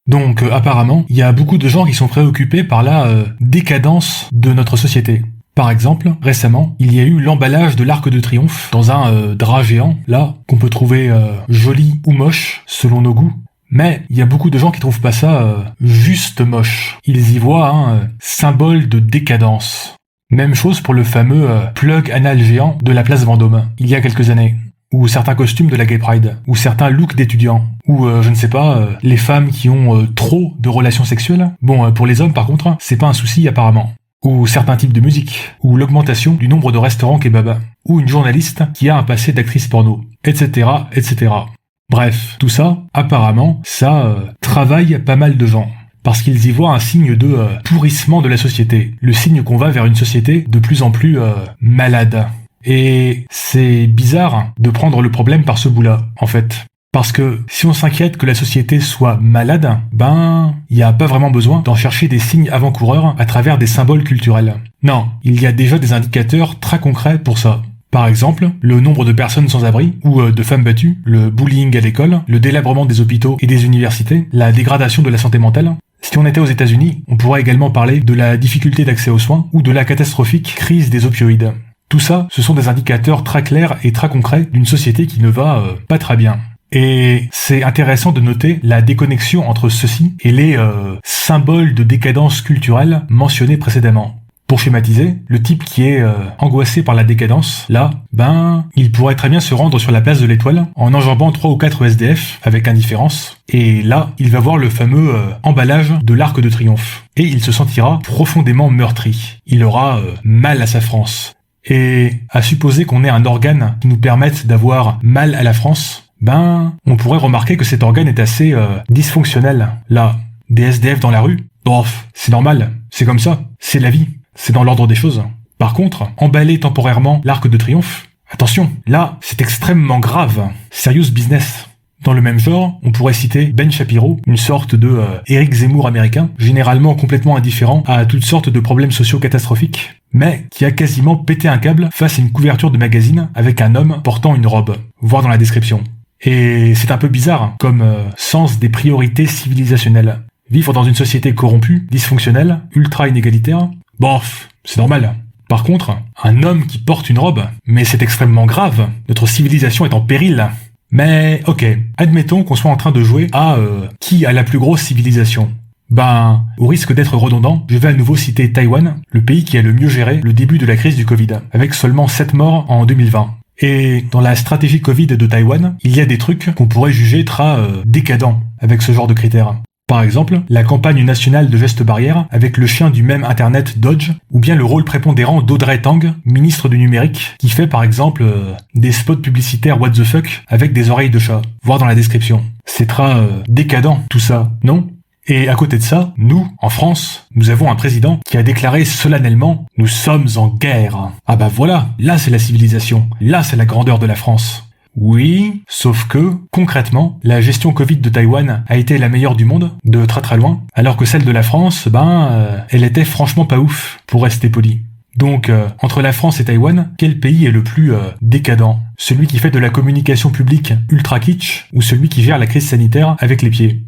Donc apparemment, il y a beaucoup de gens qui sont préoccupés par la décadence de notre société. Par exemple, récemment, il y a eu l'emballage de l'Arc de Triomphe dans un drap géant, là, qu'on peut trouver joli ou moche, selon nos goûts. Mais il y a beaucoup de gens qui trouvent pas ça juste moche. Ils y voient un symbole de décadence. Même chose pour le fameux plug anal géant de la place Vendôme, il y a quelques années. Ou certains costumes de la Gay Pride, ou certains looks d'étudiants, ou je ne sais pas, les femmes qui ont trop de relations sexuelles. Bon, pour les hommes par contre, c'est pas un souci apparemment. Ou certains types de musique, ou l'augmentation du nombre de restaurants kebab, ou une journaliste qui a un passé d'actrice porno, etc., etc. Bref, tout ça, apparemment, ça travaille pas mal de gens. Parce qu'ils y voient un signe de pourrissement de la société. Le signe qu'on va vers une société de plus en plus malade. Et c'est bizarre de prendre le problème par ce bout-là, en fait. Parce que si on s'inquiète que la société soit malade, il n'y a pas vraiment besoin d'en chercher des signes avant-coureurs à travers des symboles culturels. Non, il y a déjà des indicateurs très concrets pour ça. Par exemple, le nombre de personnes sans abri ou de femmes battues, le bullying à l'école, le délabrement des hôpitaux et des universités, la dégradation de la santé mentale. Si on était aux États-Unis, on pourrait également parler de la difficulté d'accès aux soins ou de la catastrophique crise des opioïdes. Tout ça, ce sont des indicateurs très clairs et très concrets d'une société qui ne va pas très bien. Et c'est intéressant de noter la déconnexion entre ceci et les symboles de décadence culturelle mentionnés précédemment. Pour schématiser, le type qui est angoissé par la décadence, là, il pourrait très bien se rendre sur la place de l'Étoile en enjambant 3 ou 4 SDF avec indifférence, et là, il va voir le fameux emballage de l'Arc de Triomphe, et il se sentira profondément meurtri. Il aura mal à sa France. Et à supposer qu'on ait un organe qui nous permette d'avoir mal à la France, on pourrait remarquer que cet organe est assez dysfonctionnel. Là, des SDF dans la rue, c'est normal, c'est comme ça, c'est la vie, c'est dans l'ordre des choses. Par contre, emballer temporairement l'Arc de Triomphe, attention, là, c'est extrêmement grave, serious business. Dans le même genre, on pourrait citer Ben Shapiro, une sorte de Éric Zemmour américain, généralement complètement indifférent à toutes sortes de problèmes sociaux catastrophiques, mais qui a quasiment pété un câble face à une couverture de magazine avec un homme portant une robe, voir dans la description. Et c'est un peu bizarre comme sens des priorités civilisationnelles. Vivre dans une société corrompue, dysfonctionnelle, ultra inégalitaire, c'est normal. Par contre, un homme qui porte une robe, mais c'est extrêmement grave, notre civilisation est en péril. Mais ok, admettons qu'on soit en train de jouer à qui a la plus grosse civilisation. Au risque d'être redondant, je vais à nouveau citer Taïwan, le pays qui a le mieux géré le début de la crise du Covid, avec seulement 7 morts en 2020. Et dans la stratégie Covid de Taïwan, il y a des trucs qu'on pourrait juger très décadents avec ce genre de critères. Par exemple, la campagne nationale de gestes barrières avec le chien du même internet Dodge, ou bien le rôle prépondérant d'Audrey Tang, ministre du numérique, qui fait par exemple des spots publicitaires what the fuck avec des oreilles de chat, voir dans la description. C'est très décadent tout ça, non ? Et à côté de ça, nous, en France, nous avons un président qui a déclaré solennellement « Nous sommes en guerre ». Voilà, là c'est la civilisation, là c'est la grandeur de la France. Oui, sauf que, concrètement, la gestion Covid de Taïwan a été la meilleure du monde, de très très loin, alors que celle de la France, elle était franchement pas ouf, pour rester poli. Donc, entre la France et Taïwan, quel pays est le plus décadent ? Celui qui fait de la communication publique ultra kitsch, ou celui qui gère la crise sanitaire avec les pieds ?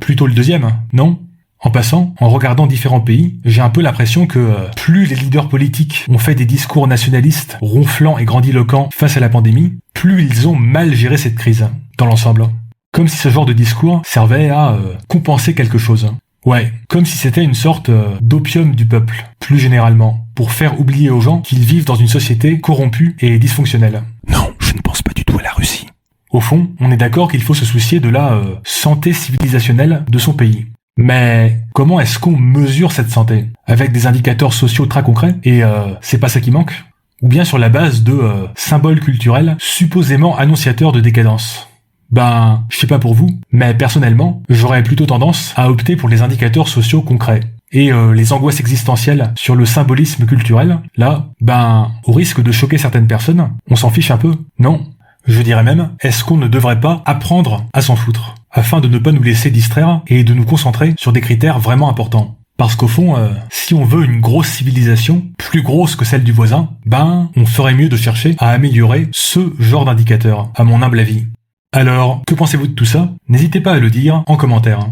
Plutôt le deuxième, non ? En passant, en regardant différents pays, j'ai un peu l'impression que plus les leaders politiques ont fait des discours nationalistes, ronflants et grandiloquents face à la pandémie, plus ils ont mal géré cette crise, dans l'ensemble. Comme si ce genre de discours servait à compenser quelque chose. Ouais, comme si c'était une sorte d'opium du peuple, plus généralement, pour faire oublier aux gens qu'ils vivent dans une société corrompue et dysfonctionnelle. Non, je ne pense pas du tout à la Russie. Au fond, on est d'accord qu'il faut se soucier de la santé civilisationnelle de son pays. Mais comment est-ce qu'on mesure cette santé ? Avec des indicateurs sociaux très concrets, et c'est pas ça qui manque ? Ou bien sur la base de symboles culturels supposément annonciateurs de décadence ? Je sais pas pour vous, mais personnellement, j'aurais plutôt tendance à opter pour les indicateurs sociaux concrets. Et les angoisses existentielles sur le symbolisme culturel, là, au risque de choquer certaines personnes, on s'en fiche un peu, non ? Je dirais même, est-ce qu'on ne devrait pas apprendre à s'en foutre, afin de ne pas nous laisser distraire et de nous concentrer sur des critères vraiment importants. Parce qu'au fond, si on veut une grosse civilisation, plus grosse que celle du voisin, on ferait mieux de chercher à améliorer ce genre d'indicateur, à mon humble avis. Alors, que pensez-vous de tout ça ? N'hésitez pas à le dire en commentaire.